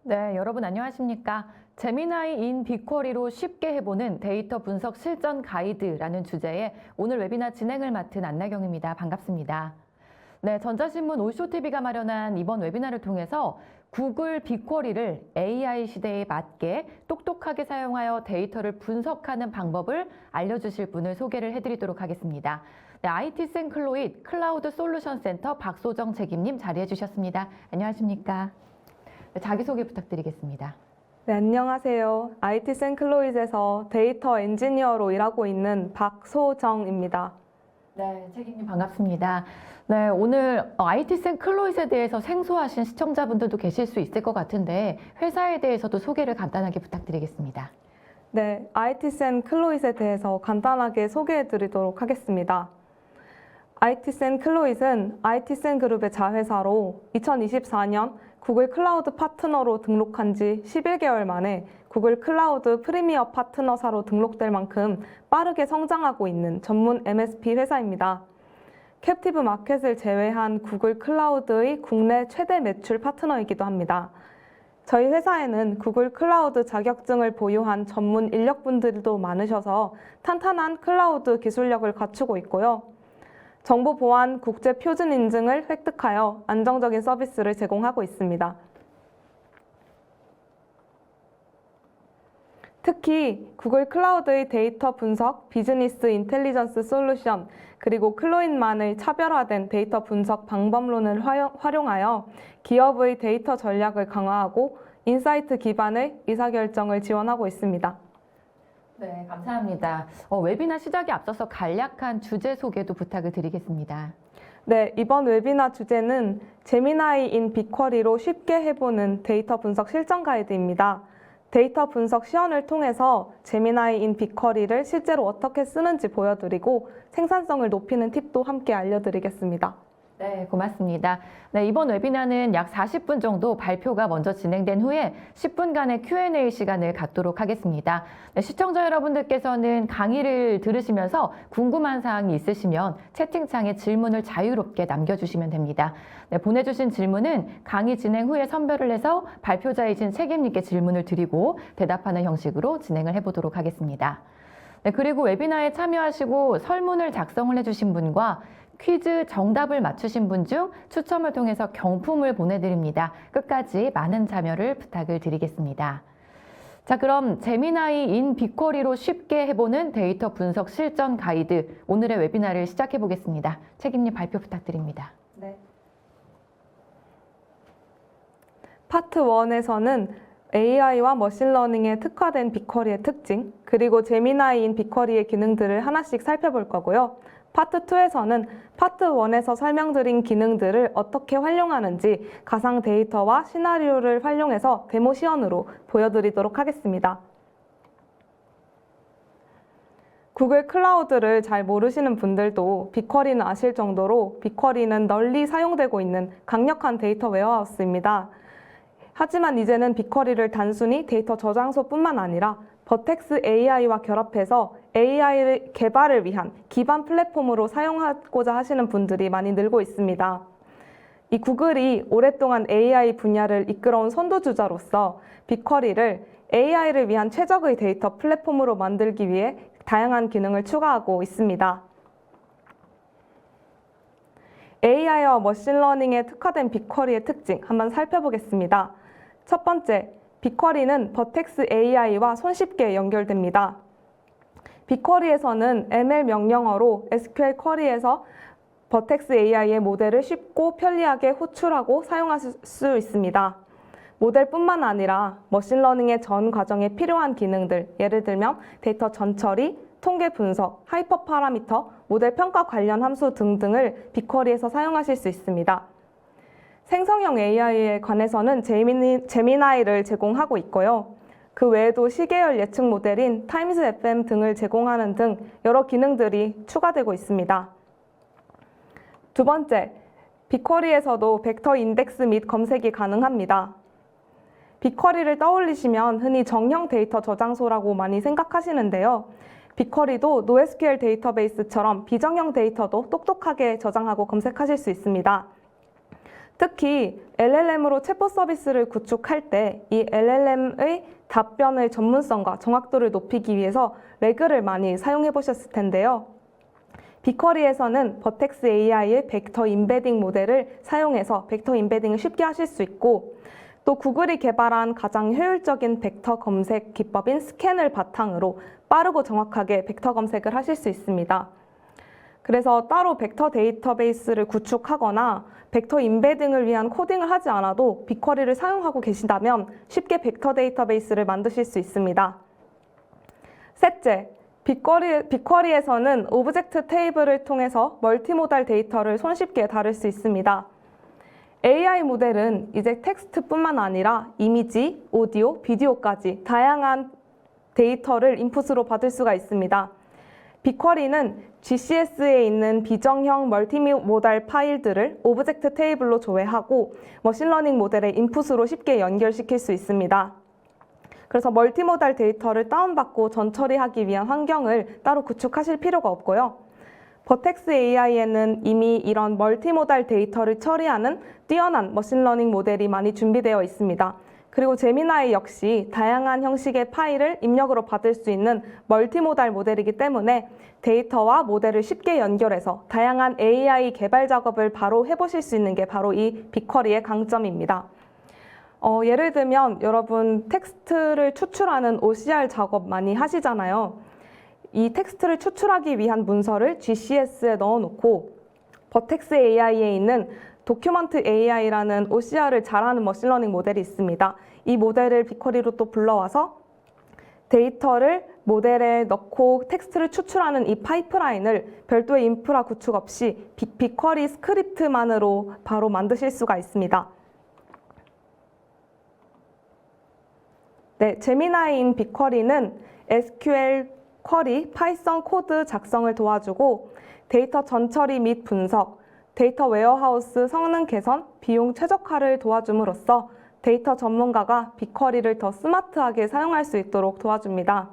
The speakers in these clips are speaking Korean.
네, 여러분 안녕하십니까? 제미나이 인 빅쿼리로 쉽게 해보는 데이터 분석 실전 가이드라는 주제의 오늘 웨비나 진행을 맡은 안나경입니다. 반갑습니다. 네, 전자신문 올쇼TV가 마련한 이번 웨비나를 통해서 구글 빅쿼리를 AI 시대에 맞게 똑똑하게 사용하여 데이터를 분석하는 방법을 알려주실 분을 소개를 해드리도록 하겠습니다. 네, IT 센클로이드 클라우드 솔루션 센터 박소정 책임님 자리해 주셨습니다. 안녕하십니까? 네, 자기소개 부탁드리겠습니다. 네, 안녕하세요. IT 센클로이드에서 데이터 엔지니어로 일하고 있는 박소정입니다. 네, 책임님 반갑습니다. 네, 오늘 IT 센클로이드에 대해서 생소하신 시청자분들도 계실 수 있을 것 같은데 회사에 대해서도 소개를 간단하게 부탁드리겠습니다. 네, IT 센클로이드에 대해서 간단하게 소개해 드리도록 하겠습니다. IT 센클로이드는 IT 센 그룹의 자회사로 2024년 구글 클라우드 파트너로 등록한 지 11개월 만에 구글 클라우드 프리미어 파트너사로 등록될 만큼 빠르게 성장하고 있는 전문 MSP 회사입니다. 캡티브 마켓을 제외한 구글 클라우드의 국내 최대 매출 파트너이기도 합니다. 저희 회사에는 구글 클라우드 자격증을 보유한 전문 인력분들도 많으셔서 탄탄한 클라우드 기술력을 갖추고 있고요. 정보 보안 국제 표준 인증을 획득하여 안정적인 서비스를 제공하고 있습니다. 특히 구글 클라우드의 데이터 분석, 비즈니스 인텔리전스 솔루션, 그리고 클로인만의 차별화된 데이터 분석 방법론을 활용하여 기업의 데이터 전략을 강화하고 인사이트 기반의 의사결정을 지원하고 있습니다. 네, 감사합니다. 웨비나 시작에 앞서서 간략한 주제 소개도 부탁을 드리겠습니다. 네, 이번 웨비나 주제는 제미나이 인 빅쿼리로 쉽게 해보는 데이터 분석 실전 가이드입니다. 데이터 분석 시연을 통해서 제미나이 인 빅쿼리를 실제로 어떻게 쓰는지 보여드리고 생산성을 높이는 팁도 함께 알려드리겠습니다. 네, 고맙습니다. 네, 이번 웨비나는 약 40분 정도 발표가 먼저 진행된 후에 10분간의 Q&A 시간을 갖도록 하겠습니다. 네, 시청자 여러분들께서는 강의를 들으시면서 궁금한 사항이 있으시면 채팅창에 질문을 자유롭게 남겨주시면 됩니다. 네, 보내주신 질문은 강의 진행 후에 선별을 해서 발표자이신 책임님께 질문을 드리고 대답하는 형식으로 진행을 해보도록 하겠습니다. 네, 그리고 웨비나에 참여하시고 설문을 작성을 해주신 분과 퀴즈 정답을 맞추신 분 중 추첨을 통해서 경품을 보내드립니다. 끝까지 많은 참여를 부탁을 드리겠습니다. 자, 그럼 제미나이 인 빅쿼리로 쉽게 해보는 데이터 분석 실전 가이드 오늘의 웨비나를 시작해 보겠습니다. 책임님 발표 부탁드립니다. 네. 파트 1에서는 AI와 머신러닝에 특화된 빅쿼리의 특징, 그리고 제미나이인 빅쿼리의 기능들을 하나씩 살펴볼 거고요. 파트 2에서는 파트 1에서 설명드린 기능들을 어떻게 활용하는지 가상 데이터와 시나리오를 활용해서 데모 시연으로 보여드리도록 하겠습니다. 구글 클라우드를 잘 모르시는 분들도 빅쿼리는 아실 정도로 빅쿼리는 널리 사용되고 있는 강력한 데이터 웨어하우스입니다. 하지만 이제는 빅쿼리를 단순히 데이터 저장소뿐만 아니라 버텍스 AI와 결합해서 AI 개발을 위한 기반 플랫폼으로 사용하고자 하시는 분들이 많이 늘고 있습니다. 이 구글이 오랫동안 AI 분야를 이끌어온 선도주자로서 빅쿼리를 AI를 위한 최적의 데이터 플랫폼으로 만들기 위해 다양한 기능을 추가하고 있습니다. AI와 머신러닝에 특화된 빅쿼리의 특징 한번 살펴보겠습니다. 첫 번째, 빅쿼리는 버텍스 AI와 손쉽게 연결됩니다. 빅쿼리에서는 ML 명령어로 SQL 쿼리에서 버텍스 AI의 모델을 쉽고 편리하게 호출하고 사용하실 수 있습니다. 모델뿐만 아니라 머신러닝의 전 과정에 필요한 기능들, 예를 들면 데이터 전처리, 통계 분석, 하이퍼 파라미터, 모델 평가 관련 함수 등등을 빅쿼리에서 사용하실 수 있습니다. 생성형 AI에 관해서는 제미나이를 제공하고 있고요. 그 외에도 시계열 예측 모델인 타임스 FM 등을 제공하는 등 여러 기능들이 추가되고 있습니다. 두 번째, 빅쿼리에서도 벡터 인덱스 및 검색이 가능합니다. 빅쿼리를 떠올리시면 흔히 정형 데이터 저장소라고 많이 생각하시는데요. 빅쿼리도 NoSQL 데이터베이스처럼 비정형 데이터도 똑똑하게 저장하고 검색하실 수 있습니다. 특히 LLM으로 챗봇 서비스를 구축할 때 이 LLM의 답변의 전문성과 정확도를 높이기 위해서 레그를 많이 사용해 보셨을 텐데요. 빅쿼리에서는 버텍스 AI의 벡터 임베딩 모델을 사용해서 벡터 임베딩을 쉽게 하실 수 있고, 또 구글이 개발한 가장 효율적인 벡터 검색 기법인 스캔을 바탕으로 빠르고 정확하게 벡터 검색을 하실 수 있습니다. 그래서 따로 벡터 데이터베이스를 구축하거나 벡터 임베딩을 위한 코딩을 하지 않아도 빅쿼리를 사용하고 계신다면 쉽게 벡터 데이터베이스를 만드실 수 있습니다. 셋째, 빅쿼리에서는 오브젝트 테이블을 통해서 멀티모달 데이터를 손쉽게 다룰 수 있습니다. AI 모델은 이제 텍스트뿐만 아니라 이미지, 오디오, 비디오까지 다양한 데이터를 인풋으로 받을 수가 있습니다. 빅쿼리는 GCS에 있는 비정형 멀티모달 파일들을 오브젝트 테이블로 조회하고 머신러닝 모델의 인풋으로 쉽게 연결시킬 수 있습니다. 그래서 멀티모달 데이터를 다운받고 전처리하기 위한 환경을 따로 구축하실 필요가 없고요. 버텍스 AI에는 이미 이런 멀티모달 데이터를 처리하는 뛰어난 머신러닝 모델이 많이 준비되어 있습니다. 그리고 제미나이 역시 다양한 형식의 파일을 입력으로 받을 수 있는 멀티모달 모델이기 때문에 데이터와 모델을 쉽게 연결해서 다양한 AI 개발 작업을 바로 해보실 수 있는 게 바로 이 빅쿼리의 강점입니다. 예를 들면 여러분 텍스트를 추출하는 OCR 작업 많이 하시잖아요. 이 텍스트를 추출하기 위한 문서를 GCS에 넣어놓고 버텍스 AI에 있는 도큐먼트 AI라는 OCR을 잘하는 머신러닝 모델이 있습니다. 이 모델을 빅쿼리로 또 불러와서 데이터를 모델에 넣고 텍스트를 추출하는 이 파이프라인을 별도의 인프라 구축 없이 빅쿼리 스크립트만으로 바로 만드실 수가 있습니다. 네, 제미나이인 빅쿼리는 SQL 쿼리, 파이썬 코드 작성을 도와주고 데이터 전처리 및 분석, 데이터 웨어하우스 성능 개선, 비용 최적화를 도와줌으로써 데이터 전문가가 빅쿼리를 더 스마트하게 사용할 수 있도록 도와줍니다.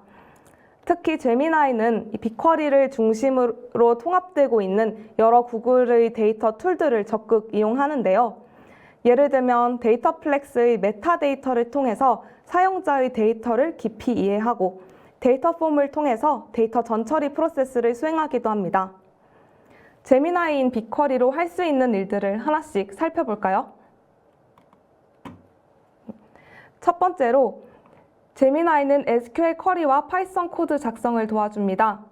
특히 제미나이는 이 빅쿼리를 중심으로 통합되고 있는 여러 구글의 데이터 툴들을 적극 이용하는데요. 예를 들면 데이터플렉스의 메타데이터를 통해서 사용자의 데이터를 깊이 이해하고 데이터 폼을 통해서 데이터 전처리 프로세스를 수행하기도 합니다. 제미나이인 빅쿼리로 할 수 있는 일들을 하나씩 살펴볼까요? 첫 번째로 제미나이는 SQL 쿼리와 파이썬 코드 작성을 도와줍니다.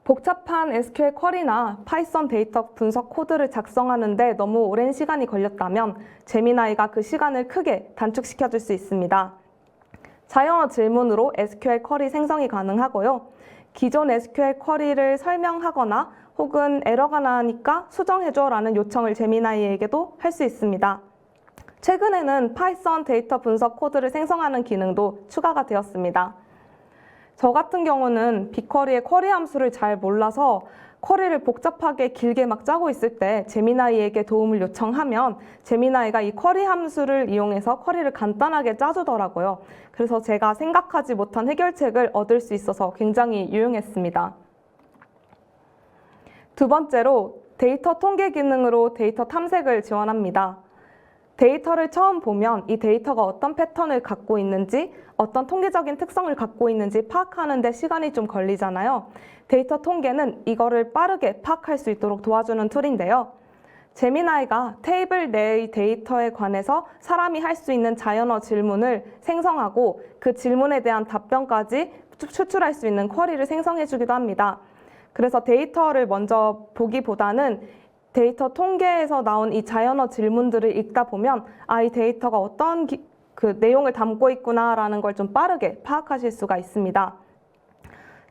복잡한 SQL 쿼리나 파이썬 데이터 분석 코드를 작성하는데 너무 오랜 시간이 걸렸다면 제미나이가 그 시간을 크게 단축시켜 줄 수 있습니다. 자연어 질문으로 SQL 쿼리 생성이 가능하고요. 기존 SQL 쿼리를 설명하거나 혹은 에러가 나니까 수정해줘 라는 요청을 제미나이에게도 할 수 있습니다. 최근에는 파이썬 데이터 분석 코드를 생성하는 기능도 추가가 되었습니다. 저 같은 경우는 빅쿼리의 쿼리 함수를 잘 몰라서 쿼리를 복잡하게 길게 막 짜고 있을 때 제미나이에게 도움을 요청하면 제미나이가 이 쿼리 함수를 이용해서 쿼리를 간단하게 짜주더라고요. 그래서 제가 생각하지 못한 해결책을 얻을 수 있어서 굉장히 유용했습니다. 두 번째로 데이터 통계 기능으로 데이터 탐색을 지원합니다. 데이터를 처음 보면 이 데이터가 어떤 패턴을 갖고 있는지, 어떤 통계적인 특성을 갖고 있는지 파악하는 데 시간이 좀 걸리잖아요. 데이터 통계는 이거를 빠르게 파악할 수 있도록 도와주는 툴인데요. 제미나이가 테이블 내의 데이터에 관해서 사람이 할 수 있는 자연어 질문을 생성하고 그 질문에 대한 답변까지 추출할 수 있는 쿼리를 생성해 주기도 합니다. 그래서 데이터를 먼저 보기보다는 데이터 통계에서 나온 이 자연어 질문들을 읽다 보면 이 데이터가 어떤 그 내용을 담고 있구나라는 걸 좀 빠르게 파악하실 수가 있습니다.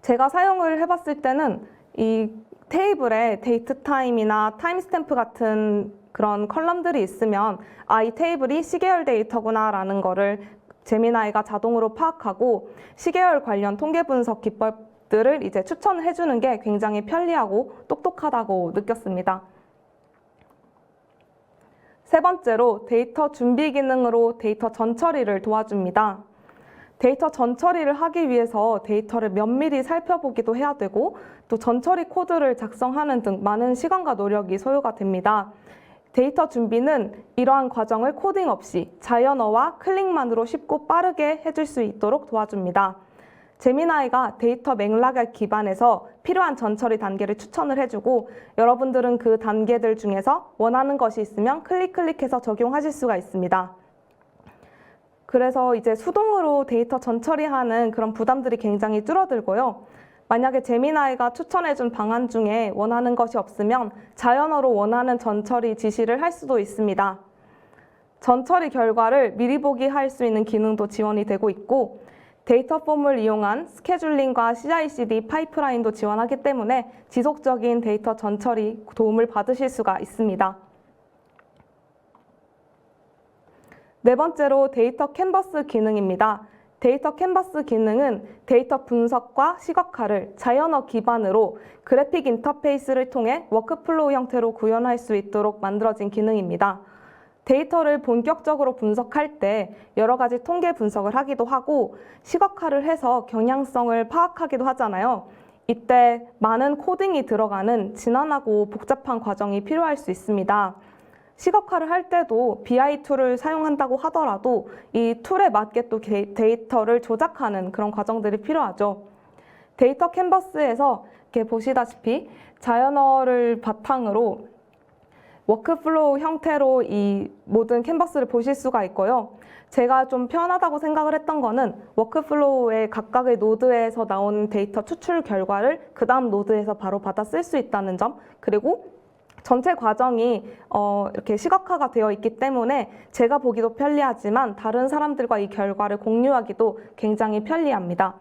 제가 사용을 해봤을 때는 이 테이블에 데이트 타임이나 타임스탬프 같은 그런 컬럼들이 있으면 이 테이블이 시계열 데이터구나라는 거를 제미나이가 자동으로 파악하고 시계열 관련 통계 분석 기법들을 이제 추천을 해주는 게 굉장히 편리하고 똑똑하다고 느꼈습니다. 세 번째로 데이터 준비 기능으로 데이터 전처리를 도와줍니다. 데이터 전처리를 하기 위해서 데이터를 면밀히 살펴보기도 해야 되고 또 전처리 코드를 작성하는 등 많은 시간과 노력이 소요가 됩니다. 데이터 준비는 이러한 과정을 코딩 없이 자연어와 클릭만으로 쉽고 빠르게 해줄 수 있도록 도와줍니다. 제미나이가 데이터 맥락을 기반해서 필요한 전처리 단계를 추천을 해주고 여러분들은 그 단계들 중에서 원하는 것이 있으면 클릭해서 적용하실 수가 있습니다. 그래서 이제 수동으로 데이터 전처리하는 그런 부담들이 굉장히 줄어들고요. 만약에 제미나이가 추천해준 방안 중에 원하는 것이 없으면 자연어로 원하는 전처리 지시를 할 수도 있습니다. 전처리 결과를 미리 보기 할 수 있는 기능도 지원이 되고 있고 데이터 폼을 이용한 스케줄링과 CI/CD 파이프라인도 지원하기 때문에 지속적인 데이터 전처리 도움을 받으실 수가 있습니다. 네 번째로 데이터 캔버스 기능입니다. 데이터 캔버스 기능은 데이터 분석과 시각화를 자연어 기반으로 그래픽 인터페이스를 통해 워크플로우 형태로 구현할 수 있도록 만들어진 기능입니다. 데이터를 본격적으로 분석할 때 여러 가지 통계 분석을 하기도 하고 시각화를 해서 경향성을 파악하기도 하잖아요. 이때 많은 코딩이 들어가는 지난하고 복잡한 과정이 필요할 수 있습니다. 시각화를 할 때도 BI 툴을 사용한다고 하더라도 이 툴에 맞게 또 데이터를 조작하는 그런 과정들이 필요하죠. 데이터 캔버스에서 이렇게 보시다시피 자연어를 바탕으로 워크플로우 형태로 이 모든 캔버스를 보실 수가 있고요. 제가 좀 편하다고 생각을 했던 거는 워크플로우의 각각의 노드에서 나온 데이터 추출 결과를 그 다음 노드에서 바로 받아 쓸 수 있다는 점, 그리고 전체 과정이 이렇게 시각화가 되어 있기 때문에 제가 보기도 편리하지만 다른 사람들과 이 결과를 공유하기도 굉장히 편리합니다.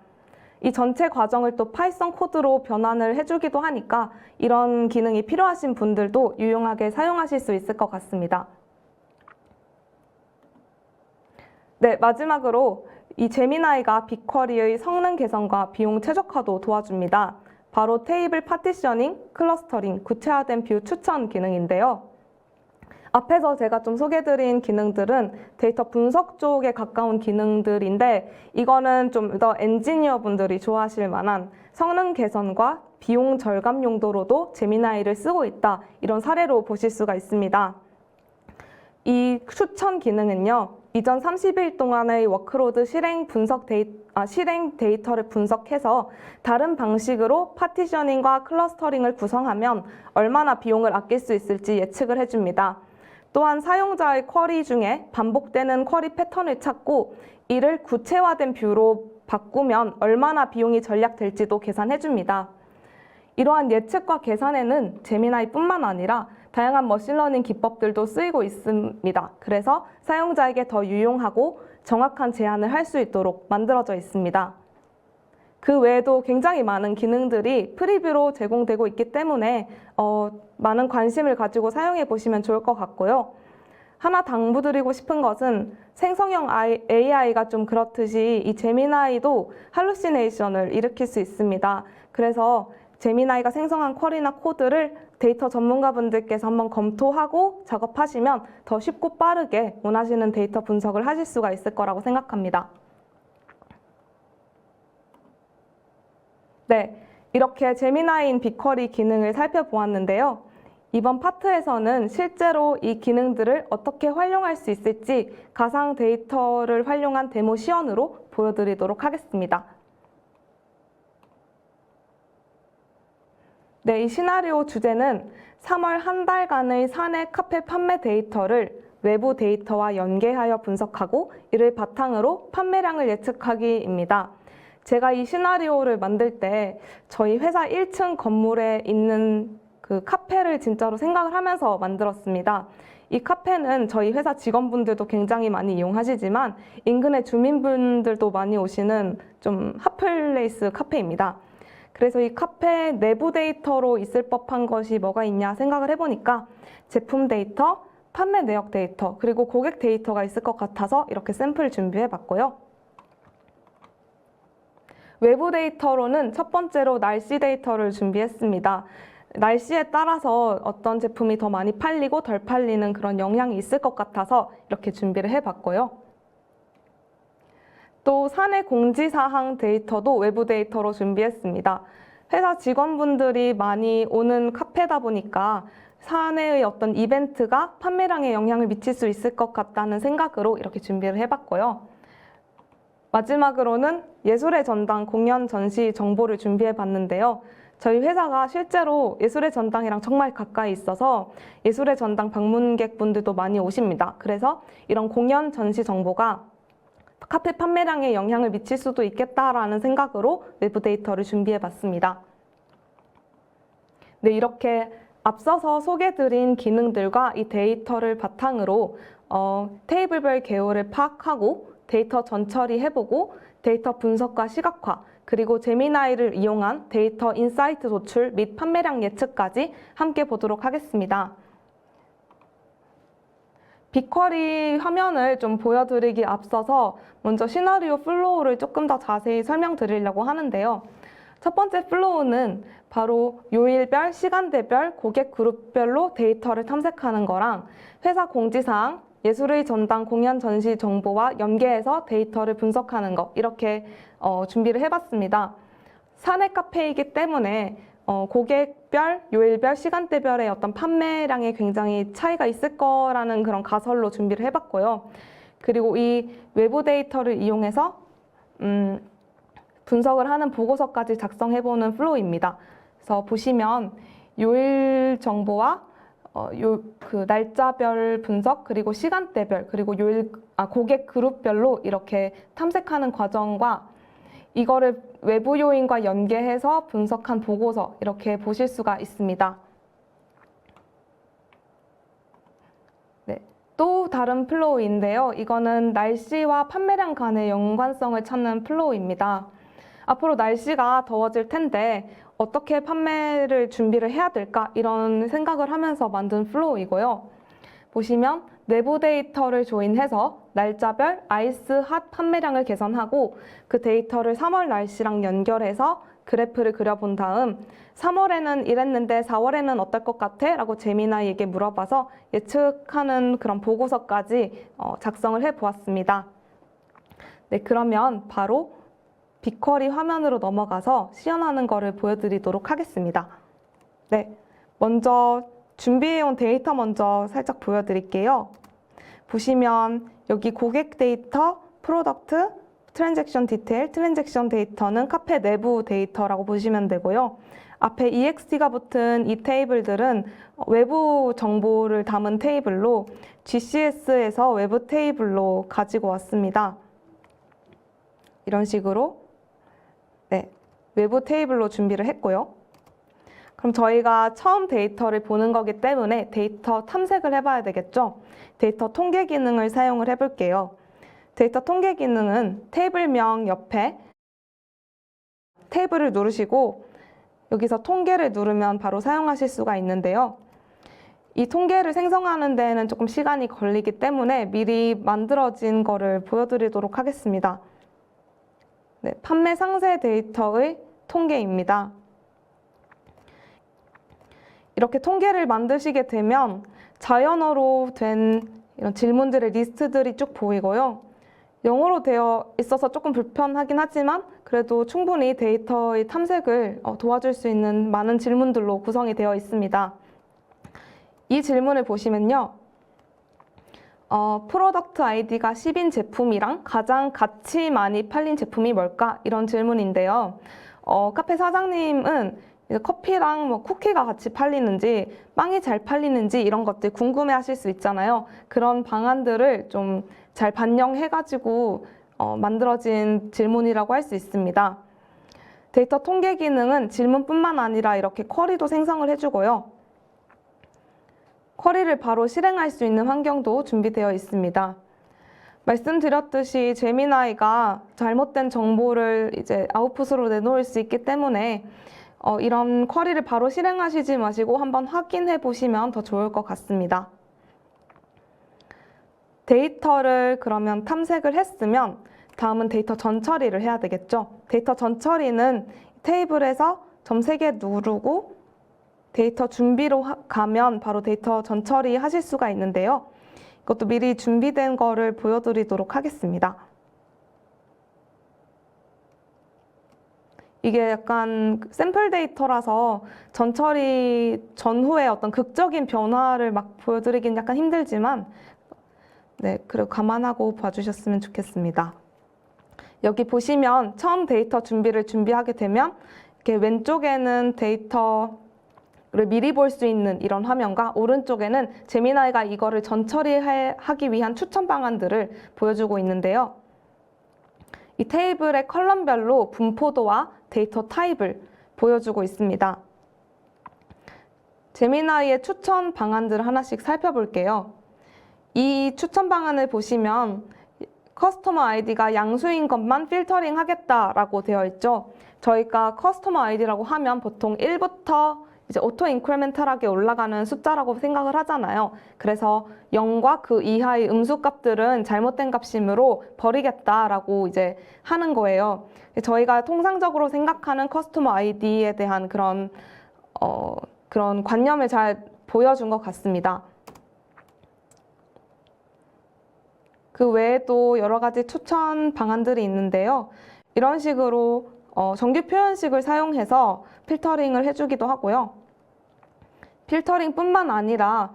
이 전체 과정을 또 파이썬 코드로 변환을 해주기도 하니까 이런 기능이 필요하신 분들도 유용하게 사용하실 수 있을 것 같습니다. 네, 마지막으로 이 제미나이가 빅쿼리의 성능 개선과 비용 최적화도 도와줍니다. 바로 테이블 파티셔닝, 클러스터링, 구체화된 뷰 추천 기능인데요. 앞에서 제가 좀 소개해드린 기능들은 데이터 분석 쪽에 가까운 기능들인데 이거는 좀 더 엔지니어 분들이 좋아하실 만한 성능 개선과 비용 절감 용도로도 제미나이를 쓰고 있다, 이런 사례로 보실 수가 있습니다. 이 추천 기능은요, 이전 30일 동안의 워크로드 실행 데이터를 분석해서 다른 방식으로 파티셔닝과 클러스터링을 구성하면 얼마나 비용을 아낄 수 있을지 예측을 해줍니다. 또한 사용자의 쿼리 중에 반복되는 쿼리 패턴을 찾고 이를 구체화된 뷰로 바꾸면 얼마나 비용이 절약될지도 계산해줍니다. 이러한 예측과 계산에는 제미나이뿐만 아니라 다양한 머신러닝 기법들도 쓰이고 있습니다. 그래서 사용자에게 더 유용하고 정확한 제안을 할 수 있도록 만들어져 있습니다. 그 외에도 굉장히 많은 기능들이 프리뷰로 제공되고 있기 때문에 많은 관심을 가지고 사용해 보시면 좋을 것 같고요. 하나 당부드리고 싶은 것은 생성형 AI가 좀 그렇듯이 이 제미나이도 할루시네이션을 일으킬 수 있습니다. 그래서 제미나이가 생성한 쿼리나 코드를 데이터 전문가분들께서 한번 검토하고 작업하시면 더 쉽고 빠르게 원하시는 데이터 분석을 하실 수가 있을 거라고 생각합니다. 네, 이렇게 제미나이인 빅쿼리 기능을 살펴보았는데요. 이번 파트에서는 실제로 이 기능들을 어떻게 활용할 수 있을지 가상 데이터를 활용한 데모 시연으로 보여드리도록 하겠습니다. 네, 이 시나리오 주제는 3월 한 달간의 사내 카페 판매 데이터를 외부 데이터와 연계하여 분석하고 이를 바탕으로 판매량을 예측하기입니다. 제가 이 시나리오를 만들 때 저희 회사 1층 건물에 있는 그 카페를 진짜로 생각을 하면서 만들었습니다. 이 카페는 저희 회사 직원분들도 굉장히 많이 이용하시지만 인근의 주민분들도 많이 오시는 좀 핫플레이스 카페입니다. 그래서 이 카페 내부 데이터로 있을 법한 것이 뭐가 있냐 생각을 해보니까 제품 데이터, 판매 내역 데이터, 그리고 고객 데이터가 있을 것 같아서 이렇게 샘플을 준비해봤고요. 외부 데이터로는 첫 번째로 날씨 데이터를 준비했습니다. 날씨에 따라서 어떤 제품이 더 많이 팔리고 덜 팔리는 그런 영향이 있을 것 같아서 이렇게 준비를 해봤고요. 또 사내 공지사항 데이터도 외부 데이터로 준비했습니다. 회사 직원분들이 많이 오는 카페다 보니까 사내의 어떤 이벤트가 판매량에 영향을 미칠 수 있을 것 같다는 생각으로 이렇게 준비를 해봤고요. 마지막으로는 예술의 전당 공연 전시 정보를 준비해 봤는데요. 저희 회사가 실제로 예술의 전당이랑 정말 가까이 있어서 예술의 전당 방문객분들도 많이 오십니다. 그래서 이런 공연 전시 정보가 카페 판매량에 영향을 미칠 수도 있겠다라는 생각으로 외부 데이터를 준비해 봤습니다. 네, 이렇게 앞서서 소개드린 기능들과 이 데이터를 바탕으로 테이블별 개요를 파악하고 데이터 전처리 해보고 데이터 분석과 시각화, 그리고 제미나이를 이용한 데이터 인사이트 도출 및 판매량 예측까지 함께 보도록 하겠습니다. 빅쿼리 화면을 좀 보여드리기 앞서서 먼저 시나리오 플로우를 조금 더 자세히 설명드리려고 하는데요. 첫 번째 플로우는 바로 요일별, 시간대별, 고객 그룹별로 데이터를 탐색하는 거랑 회사 공지사항, 예술의 전당 공연 전시 정보와 연계해서 데이터를 분석하는 거 이렇게 준비를 해봤습니다. 사내 카페이기 때문에 고객별, 요일별, 시간대별의 어떤 판매량에 굉장히 차이가 있을 거라는 그런 가설로 준비를 해봤고요. 그리고 이 외부 데이터를 이용해서 분석을 하는 보고서까지 작성해보는 플로우입니다. 그래서 보시면 요일 정보와 그 날짜별 분석, 그리고 시간대별, 그리고 고객 그룹별로 이렇게 탐색하는 과정과 이거를 외부 요인과 연계해서 분석한 보고서 이렇게 보실 수가 있습니다. 네, 또 다른 플로우인데요. 이거는 날씨와 판매량 간의 연관성을 찾는 플로우입니다. 앞으로 날씨가 더워질 텐데 어떻게 판매를 준비를 해야 될까 이런 생각을 하면서 만든 플로우이고요. 보시면 내부 데이터를 조인해서 날짜별 아이스 핫 판매량을 계산하고 그 데이터를 3월 날씨랑 연결해서 그래프를 그려본 다음 3월에는 이랬는데 4월에는 어떨 것 같아? 라고 제미나이에게 물어봐서 예측하는 그런 보고서까지 작성을 해보았습니다. 네, 그러면 바로 빅쿼리 화면으로 넘어가서 시연하는 거를 보여드리도록 하겠습니다. 네, 먼저 준비해온 데이터 먼저 살짝 보여드릴게요. 보시면 여기 고객 데이터, 프로덕트, 트랜잭션 디테일, 트랜잭션 데이터는 카페 내부 데이터라고 보시면 되고요. 앞에 EXT가 붙은 이 테이블들은 외부 정보를 담은 테이블로 GCS에서 외부 테이블로 가지고 왔습니다. 이런 식으로 네, 외부 테이블로 준비를 했고요. 그럼 저희가 처음 데이터를 보는 거기 때문에 데이터 탐색을 해봐야 되겠죠? 데이터 통계 기능을 사용을 해볼게요. 데이터 통계 기능은 테이블명 옆에 테이블을 누르시고 여기서 통계를 누르면 바로 사용하실 수가 있는데요. 이 통계를 생성하는 데에는 조금 시간이 걸리기 때문에 미리 만들어진 거를 보여드리도록 하겠습니다. 네, 판매 상세 데이터의 통계입니다. 이렇게 통계를 만드시게 되면 자연어로 된 이런 질문들의 리스트들이 쭉 보이고요. 영어로 되어 있어서 조금 불편하긴 하지만 그래도 충분히 데이터의 탐색을 도와줄 수 있는 많은 질문들로 구성이 되어 있습니다. 이 질문을 보시면요. 프로덕트 아이디가 10인 제품이랑 가장 가치 많이 팔린 제품이 뭘까? 이런 질문인데요. 카페 사장님은 커피랑 뭐 쿠키가 같이 팔리는지 빵이 잘 팔리는지 이런 것들 궁금해 하실 수 있잖아요. 그런 방안들을 좀 잘 반영해가지고 만들어진 질문이라고 할 수 있습니다. 데이터 통계 기능은 질문뿐만 아니라 이렇게 쿼리도 생성을 해주고요. 쿼리를 바로 실행할 수 있는 환경도 준비되어 있습니다. 말씀드렸듯이 제미나이가 잘못된 정보를 이제 아웃풋으로 내놓을 수 있기 때문에 이런 쿼리를 바로 실행하시지 마시고 한번 확인해 보시면 더 좋을 것 같습니다. 데이터를 그러면 탐색을 했으면 다음은 데이터 전처리를 해야 되겠죠. 데이터 전처리는 테이블에서 점 3개 누르고 데이터 준비로 가면 바로 데이터 전처리 하실 수가 있는데요. 이것도 미리 준비된 거를 보여드리도록 하겠습니다. 이게 약간 샘플 데이터라서 전처리 전후에 어떤 극적인 변화를 막 보여드리긴 약간 힘들지만 네, 그리고 감안하고 봐주셨으면 좋겠습니다. 여기 보시면 처음 데이터 준비하게 되면 이렇게 왼쪽에는 데이터를 미리 볼 수 있는 이런 화면과 오른쪽에는 제미나이가 이거를 전처리하기 위한 추천 방안들을 보여주고 있는데요. 이 테이블의 컬럼별로 분포도와 데이터 타입을 보여주고 있습니다. 제미나이의 추천 방안들을 하나씩 살펴볼게요. 이 추천 방안을 보시면 커스터머 아이디가 양수인 것만 필터링 하겠다라고 되어 있죠. 저희가 커스터머 아이디라고 하면 보통 1부터 이제 오토 인크리멘탈하게 올라가는 숫자라고 생각을 하잖아요. 그래서 0과 그 이하의 음수 값들은 잘못된 값이므로 버리겠다라고 이제 하는 거예요. 저희가 통상적으로 생각하는 커스터머 아이디에 대한 그런 관념을 잘 보여준 것 같습니다. 그 외에도 여러 가지 추천 방안들이 있는데요. 이런 식으로 정규 표현식을 사용해서 필터링을 해주기도 하고요. 필터링뿐만 아니라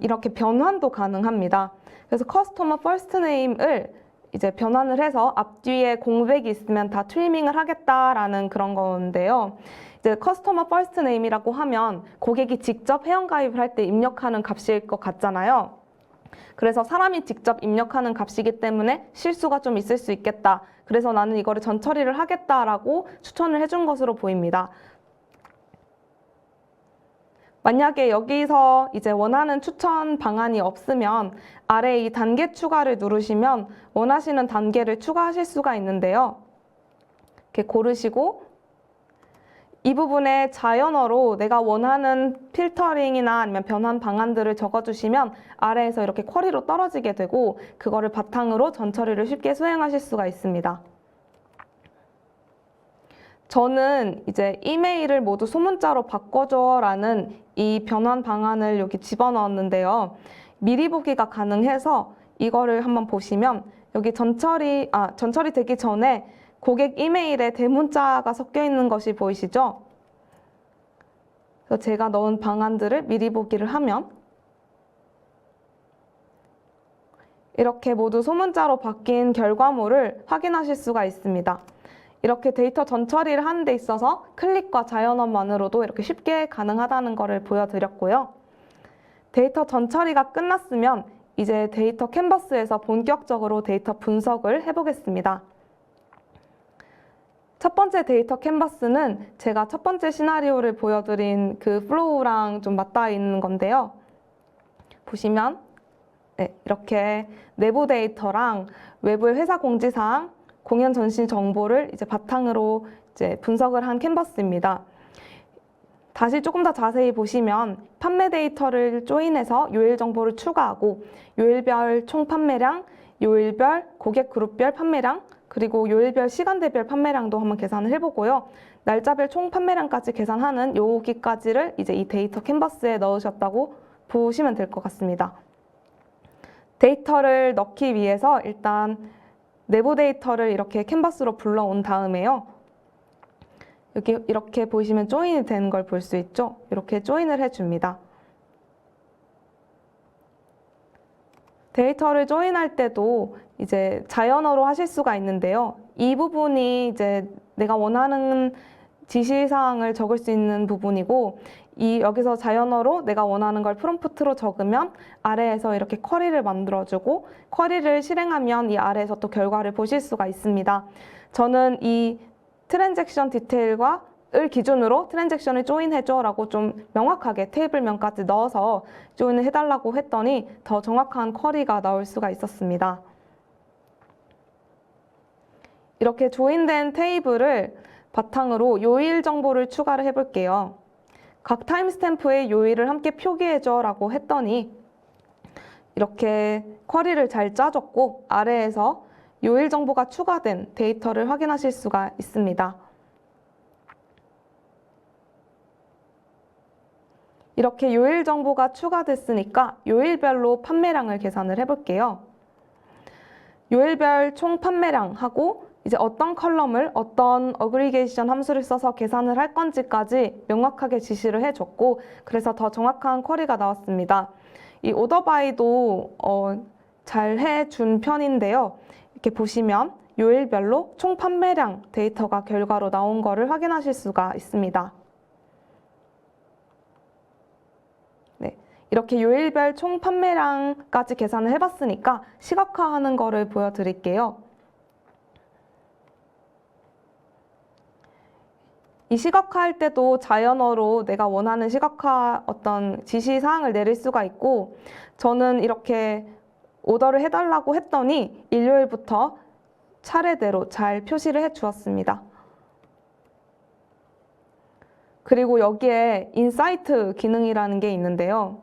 이렇게 변환도 가능합니다. 그래서 커스터머 퍼스트 네임을 이제 변환을 해서 앞뒤에 공백이 있으면 다 트리밍을 하겠다라는 그런 건데요. 이제 커스터머 퍼스트 네임이라고 하면 고객이 직접 회원가입을 할 때 입력하는 값일 것 같잖아요. 그래서 사람이 직접 입력하는 값이기 때문에 실수가 좀 있을 수 있겠다. 그래서 나는 이거를 전처리를 하겠다라고 추천을 해준 것으로 보입니다. 만약에 여기서 이제 원하는 추천 방안이 없으면 아래 이 단계 추가를 누르시면 원하시는 단계를 추가하실 수가 있는데요. 이렇게 고르시고 이 부분에 자연어로 내가 원하는 필터링이나 아니면 변환 방안들을 적어주시면 아래에서 이렇게 쿼리로 떨어지게 되고 그거를 바탕으로 전처리를 쉽게 수행하실 수가 있습니다. 저는 이제 이메일을 모두 소문자로 바꿔줘라는 이 변환 방안을 여기 집어넣었는데요. 미리 보기가 가능해서 이거를 한번 보시면 여기 전처리 되기 전에 고객 이메일에 대문자가 섞여 있는 것이 보이시죠? 그래서 제가 넣은 방안들을 미리 보기를 하면 이렇게 모두 소문자로 바뀐 결과물을 확인하실 수가 있습니다. 이렇게 데이터 전처리를 하는 데 있어서 클릭과 자연어만으로도 이렇게 쉽게 가능하다는 것을 보여드렸고요. 데이터 전처리가 끝났으면 이제 데이터 캔버스에서 본격적으로 데이터 분석을 해보겠습니다. 첫 번째 데이터 캔버스는 제가 첫 번째 시나리오를 보여드린 그 플로우랑 좀 맞닿아 있는 건데요. 보시면 네, 이렇게 내부 데이터랑 외부의 회사 공지사항, 공연 전시 정보를 이제 바탕으로 이제 분석을 한 캔버스입니다. 다시 조금 더 자세히 보시면 판매 데이터를 조인해서 요일 정보를 추가하고 요일별 총 판매량, 요일별 고객 그룹별 판매량, 그리고 요일별 시간대별 판매량도 한번 계산을 해보고요. 날짜별 총 판매량까지 계산하는 여기까지를 이제 이 데이터 캔버스에 넣으셨다고 보시면 될 것 같습니다. 데이터를 넣기 위해서 일단 내부 데이터를 이렇게 캔버스로 불러온 다음에요. 여기 이렇게 보시면 조인이 되는 걸 볼 수 있죠? 이렇게 조인을 해줍니다. 데이터를 조인할 때도 이제 자연어로 하실 수가 있는데요. 이 부분이 이제 내가 원하는 지시사항을 적을 수 있는 부분이고 여기서 자연어로 내가 원하는 걸 프롬프트로 적으면 아래에서 이렇게 쿼리를 만들어주고 쿼리를 실행하면 이 아래에서 또 결과를 보실 수가 있습니다. 저는 이 트랜잭션 디테일을 기준으로 트랜잭션을 조인해줘 라고 좀 명확하게 테이블명까지 넣어서 조인을 해달라고 했더니 더 정확한 쿼리가 나올 수가 있었습니다. 이렇게 조인된 테이블을 바탕으로 요일 정보를 추가를 해볼게요. 각 타임스탬프의 요일을 함께 표기해줘 라고 했더니 이렇게 쿼리를 잘 짜줬고 아래에서 요일 정보가 추가된 데이터를 확인하실 수가 있습니다. 이렇게 요일 정보가 추가됐으니까 요일별로 판매량을 계산을 해볼게요. 요일별 총 판매량하고 이제 어떤 컬럼을 어떤 어그리게이션 함수를 써서 계산을 할 건지까지 명확하게 지시를 해줬고, 그래서 더 정확한 쿼리가 나왔습니다. 이 오더바이도 잘 해준 편인데요. 이렇게 보시면 요일별로 총 판매량 데이터가 결과로 나온 거를 확인하실 수가 있습니다. 네, 이렇게 요일별 총 판매량까지 계산을 해봤으니까 시각화하는 거를 보여드릴게요. 이 시각화할 때도 자연어로 내가 원하는 시각화 어떤 지시사항을 내릴 수가 있고, 저는 이렇게 오더를 해달라고 했더니 일요일부터 차례대로 잘 표시를 해 주었습니다. 그리고 여기에 인사이트 기능이라는 게 있는데요.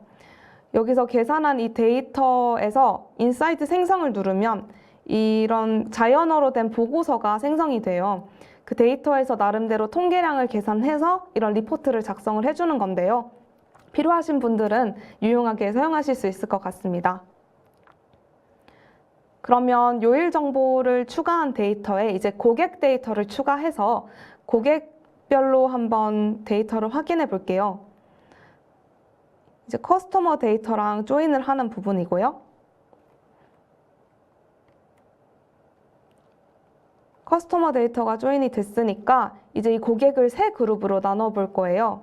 여기서 계산한 이 데이터에서 인사이트 생성을 누르면 이런 자연어로 된 보고서가 생성이 돼요. 그 데이터에서 나름대로 통계량을 계산해서 이런 리포트를 작성을 해주는 건데요. 필요하신 분들은 유용하게 사용하실 수 있을 것 같습니다. 그러면 요일 정보를 추가한 데이터에 이제 고객 데이터를 추가해서 고객별로 한번 데이터를 확인해 볼게요. 이제 커스터머 데이터랑 조인을 하는 부분이고요. 커스터머 데이터가 조인이 됐으니까 이제 이 고객을 세 그룹으로 나눠 볼 거예요.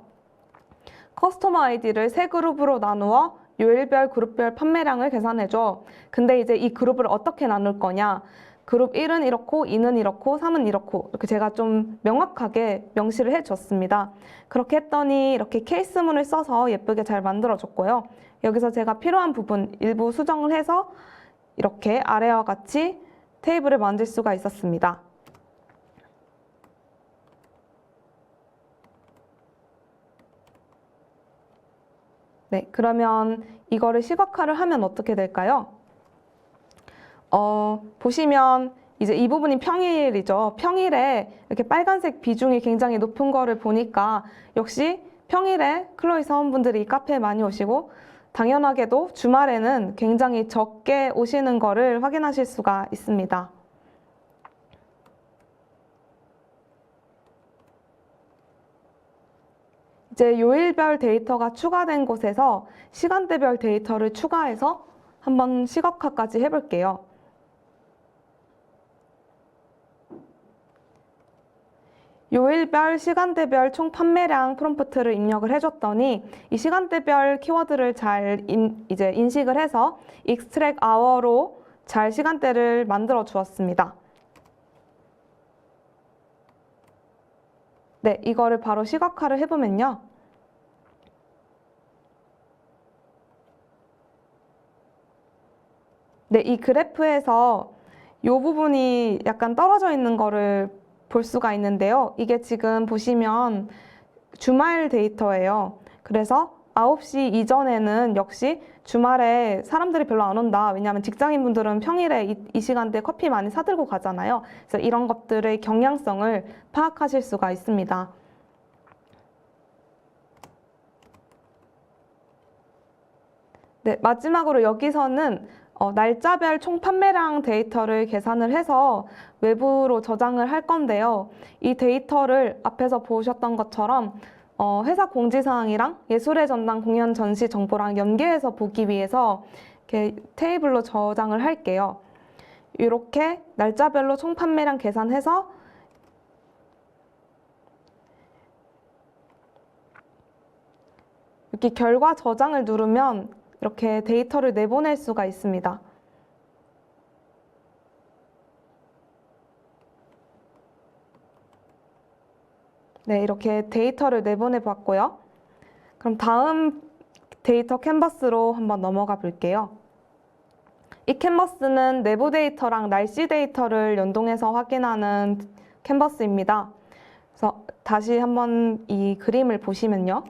커스터머 아이디를 세 그룹으로 나누어 요일별, 그룹별 판매량을 계산해줘. 근데 이제 이 그룹을 어떻게 나눌 거냐? 그룹 1은 이렇고, 2는 이렇고, 3은 이렇고, 이렇게 제가 좀 명확하게 명시를 해줬습니다. 그렇게 했더니 이렇게 케이스문을 써서 예쁘게 잘 만들어줬고요. 여기서 제가 필요한 부분 일부 수정을 해서 이렇게 아래와 같이 테이블을 만들 수가 있었습니다. 네, 그러면 이거를 시각화를 하면 어떻게 될까요? 보시면 이제 이 부분이 평일이죠. 평일에 이렇게 빨간색 비중이 굉장히 높은 거를 보니까 역시 평일에 클로이 사원분들이 이 카페에 많이 오시고, 당연하게도 주말에는 굉장히 적게 오시는 거를 확인하실 수가 있습니다. 이제 요일별 데이터가 추가된 곳에서 시간대별 데이터를 추가해서 한번 시각화까지 해볼게요. 요일별, 시간대별 총 판매량 프롬프트를 입력을 해줬더니 이 시간대별 키워드를 잘 이제 인식을 해서 extract hour로 잘 시간대를 만들어 주었습니다. 네, 이거를 바로 시각화를 해보면요. 네, 이 그래프에서 이 부분이 약간 떨어져 있는 거를 볼 수가 있는데요. 이게 지금 보시면 주말 데이터예요. 그래서 9시 이전에는 역시 주말에 사람들이 별로 안 온다. 왜냐하면 직장인분들은 평일에 이 시간대에 커피 많이 사들고 가잖아요. 그래서 이런 것들의 경향성을 파악하실 수가 있습니다. 네, 마지막으로 여기서는 날짜별 총 판매량 데이터를 계산을 해서 외부로 저장을 할 건데요. 이 데이터를 앞에서 보셨던 것처럼 회사 공지사항이랑 예술의 전당 공연 전시 정보랑 연계해서 보기 위해서 이렇게 테이블로 저장을 할게요. 이렇게 날짜별로 총 판매량 계산해서 이렇게 결과 저장을 누르면 이렇게 데이터를 내보낼 수가 있습니다. 네, 이렇게 데이터를 내보내 봤고요. 그럼 다음 데이터 캔버스로 한번 넘어가 볼게요. 이 캔버스는 내부 데이터랑 날씨 데이터를 연동해서 확인하는 캔버스입니다. 그래서 다시 한번 이 그림을 보시면요.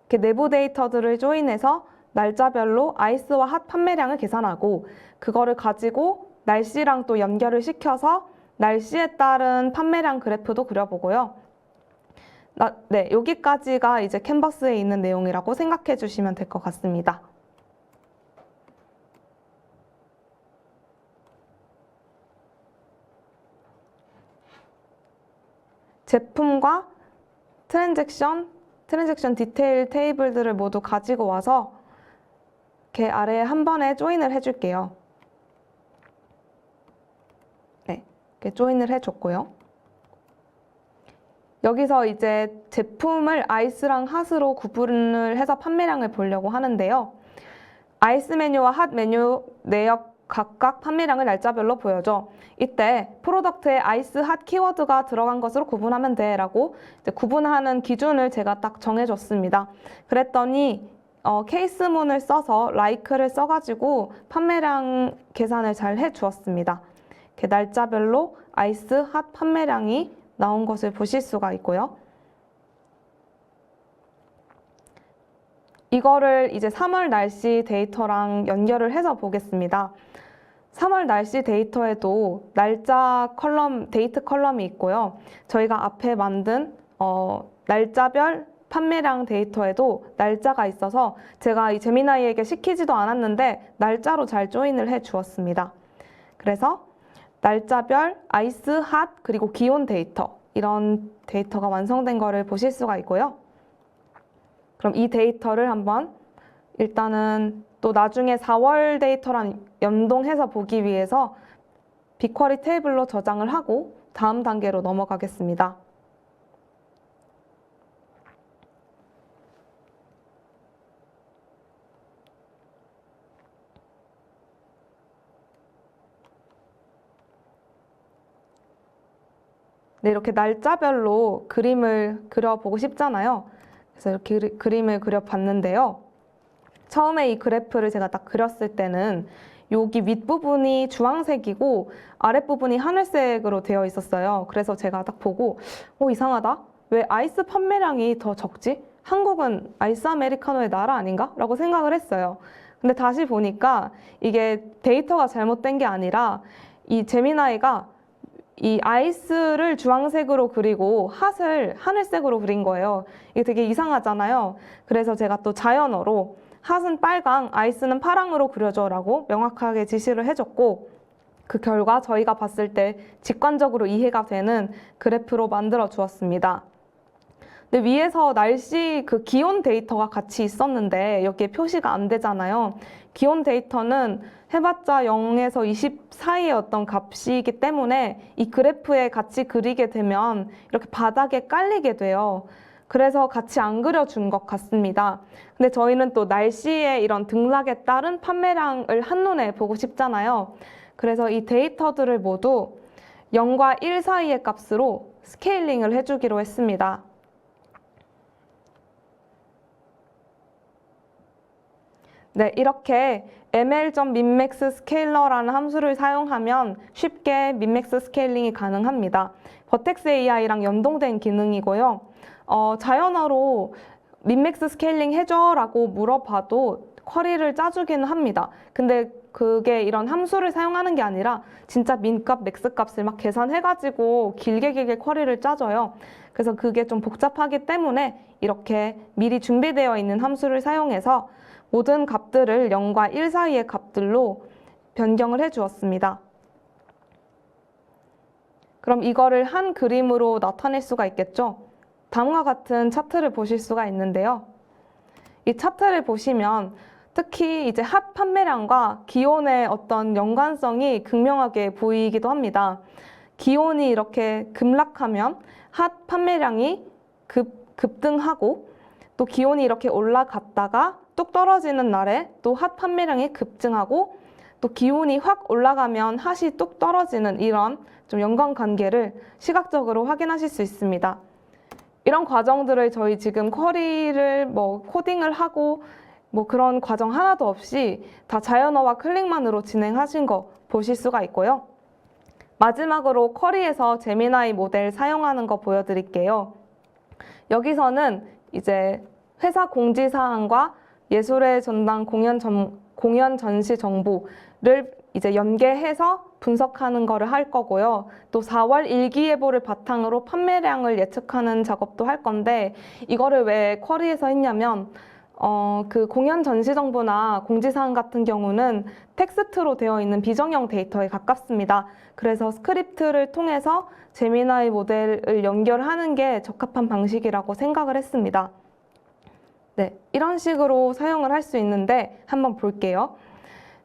이렇게 내부 데이터들을 조인해서 날짜별로 아이스와 핫 판매량을 계산하고, 그거를 가지고 날씨랑 또 연결을 시켜서 날씨에 따른 판매량 그래프도 그려보고요. 네, 여기까지가 이제 캔버스에 있는 내용이라고 생각해 주시면 될 것 같습니다. 제품과 트랜잭션 디테일 테이블들을 모두 가지고 와서 이렇게 아래에 한 번에 조인을 해줄게요. 네, 이렇게 조인을 해줬고요. 여기서 이제 제품을 아이스랑 핫으로 구분을 해서 판매량을 보려고 하는데요. 아이스 메뉴와 핫 메뉴 내역 각각 판매량을 날짜별로 보여줘. 이때 프로덕트에 아이스, 핫 키워드가 들어간 것으로 구분하면 돼 라고 이제 구분하는 기준을 제가 딱 정해줬습니다. 그랬더니 케이스문을 써서 like를 써가지고 판매량 계산을 잘 해주었습니다. 이렇게 날짜별로 아이스, 핫 판매량이 나온 것을 보실 수가 있고요. 이거를 이제 3월 날씨 데이터랑 연결을 해서 보겠습니다. 3월 날씨 데이터에도 날짜 컬럼, 데이트 컬럼이 있고요. 저희가 앞에 만든 날짜별 판매량 데이터에도 날짜가 있어서 제가 이 제미나이에게 시키지도 않았는데 날짜로 잘 조인을 해 주었습니다. 그래서 날짜별 아이스, 핫, 그리고 기온 데이터, 이런 데이터가 완성된 거를 보실 수가 있고요. 그럼 이 데이터를 한번 일단은 또 나중에 4월 데이터랑 연동해서 보기 위해서 빅쿼리 테이블로 저장을 하고 다음 단계로 넘어가겠습니다. 네, 이렇게 날짜별로 그림을 그려보고 싶잖아요. 그래서 이렇게 그림을 그려봤는데요. 처음에 이 그래프를 제가 딱 그렸을 때는 여기 윗부분이 주황색이고 아랫부분이 하늘색으로 되어 있었어요. 그래서 제가 딱 보고 이상하다. 왜 아이스 판매량이 더 적지? 한국은 아이스 아메리카노의 나라 아닌가? 라고 생각을 했어요. 근데 다시 보니까 이게 데이터가 잘못된 게 아니라 이 제미나이가 이 아이스를 주황색으로 그리고 핫을 하늘색으로 그린 거예요. 이게 되게 이상하잖아요. 그래서 제가 또 자연어로 핫은 빨강, 아이스는 파랑으로 그려줘라고 명확하게 지시를 해줬고 그 결과 저희가 봤을 때 직관적으로 이해가 되는 그래프로 만들어 주었습니다. 근데 위에서 날씨 그 기온 데이터가 같이 있었는데 여기에 표시가 안 되잖아요. 기온 데이터는 해봤자 0에서 20 사이의 어떤 값이기 때문에 이 그래프에 같이 그리게 되면 이렇게 바닥에 깔리게 돼요. 그래서 같이 안 그려준 것 같습니다. 근데 저희는 또 날씨의 이런 등락에 따른 판매량을 한눈에 보고 싶잖아요. 그래서 이 데이터들을 모두 0과 1 사이의 값으로 스케일링을 해주기로 했습니다. 네, 이렇게 ml.minmax 스케일러라는 함수를 사용하면 쉽게 민맥스 스케일링이 가능합니다. 버텍스 AI랑 연동된 기능이고요. 자연어로 민맥스 스케일링 해줘라고 물어봐도 쿼리를 짜주기는 합니다. 근데 그게 이런 함수를 사용하는 게 아니라 진짜 민값, 맥스값을 막 계산해가지고 길게 쿼리를 짜줘요. 그래서 그게 좀 복잡하기 때문에 이렇게 미리 준비되어 있는 함수를 사용해서 모든 값들을 0과 1 사이의 값들로 변경을 해 주었습니다. 그럼 이거를 한 그림으로 나타낼 수가 있겠죠? 다음과 같은 차트를 보실 수가 있는데요. 이 차트를 보시면 특히 이제 핫 판매량과 기온의 어떤 연관성이 극명하게 보이기도 합니다. 기온이 이렇게 급락하면 핫 판매량이 급등하고 또 기온이 이렇게 올라갔다가 뚝 떨어지는 날에 또 핫 판매량이 급증하고 또 기온이 확 올라가면 핫이 뚝 떨어지는 이런 좀 연관관계를 시각적으로 확인하실 수 있습니다. 이런 과정들을 저희 지금 쿼리를 코딩을 하고 그런 과정 하나도 없이 다 자연어와 클릭만으로 진행하신 거 보실 수가 있고요. 마지막으로 쿼리에서 제미나이 모델 사용하는 거 보여드릴게요. 여기서는 이제 회사 공지사항과 예술의 전당 공연 전시 정보를 이제 연계해서 분석하는 거를 할 거고요. 또 4월 일기예보를 바탕으로 판매량을 예측하는 작업도 할 건데 이거를 왜 쿼리에서 했냐면 그 공연 전시 정보나 공지사항 같은 경우는 텍스트로 되어 있는 비정형 데이터에 가깝습니다. 그래서 스크립트를 통해서 제미나이 모델을 연결하는 게 적합한 방식이라고 생각을 했습니다. 네, 이런 식으로 사용을 할 수 있는데 한번 볼게요.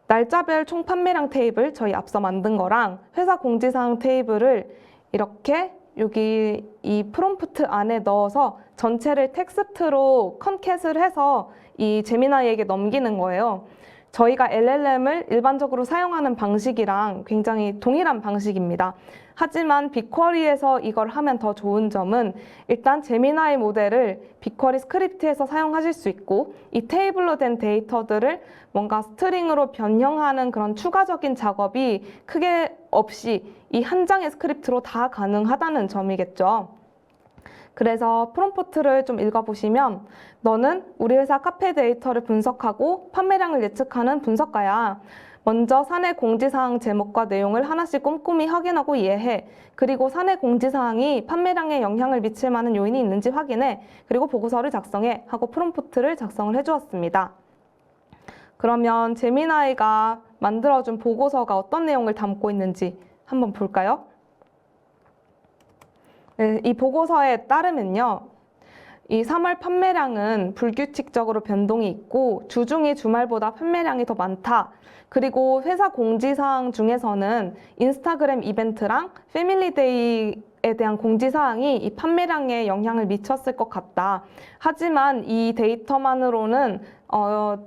날짜별 총 판매량 테이블, 저희 앞서 만든 거랑 회사 공지사항 테이블을 이렇게 여기 이 프롬프트 안에 넣어서 전체를 텍스트로 컨캣을 해서 이 제미나이에게 넘기는 거예요. 저희가 LLM을 일반적으로 사용하는 방식이랑 굉장히 동일한 방식입니다. 하지만 빅쿼리에서 이걸 하면 더 좋은 점은 일단 제미나이 모델을 빅쿼리 스크립트에서 사용하실 수 있고 이 테이블로 된 데이터들을 뭔가 스트링으로 변형하는 그런 추가적인 작업이 크게 없이 이 한 장의 스크립트로 다 가능하다는 점이겠죠. 그래서 프롬프트를 좀 읽어보시면 너는 우리 회사 카페 데이터를 분석하고 판매량을 예측하는 분석가야. 먼저 사내 공지사항 제목과 내용을 하나씩 꼼꼼히 확인하고 이해해. 그리고 사내 공지사항이 판매량에 영향을 미칠 만한 요인이 있는지 확인해. 그리고 보고서를 작성해 하고 프롬프트를 작성을 해주었습니다. 그러면 제미나이가 만들어준 보고서가 어떤 내용을 담고 있는지 한번 볼까요? 네, 이 보고서에 따르면요. 이 3월 판매량은 불규칙적으로 변동이 있고 주중이 주말보다 판매량이 더 많다. 그리고 회사 공지사항 중에서는 인스타그램 이벤트랑 패밀리데이에 대한 공지사항이 이 판매량에 영향을 미쳤을 것 같다. 하지만 이 데이터만으로는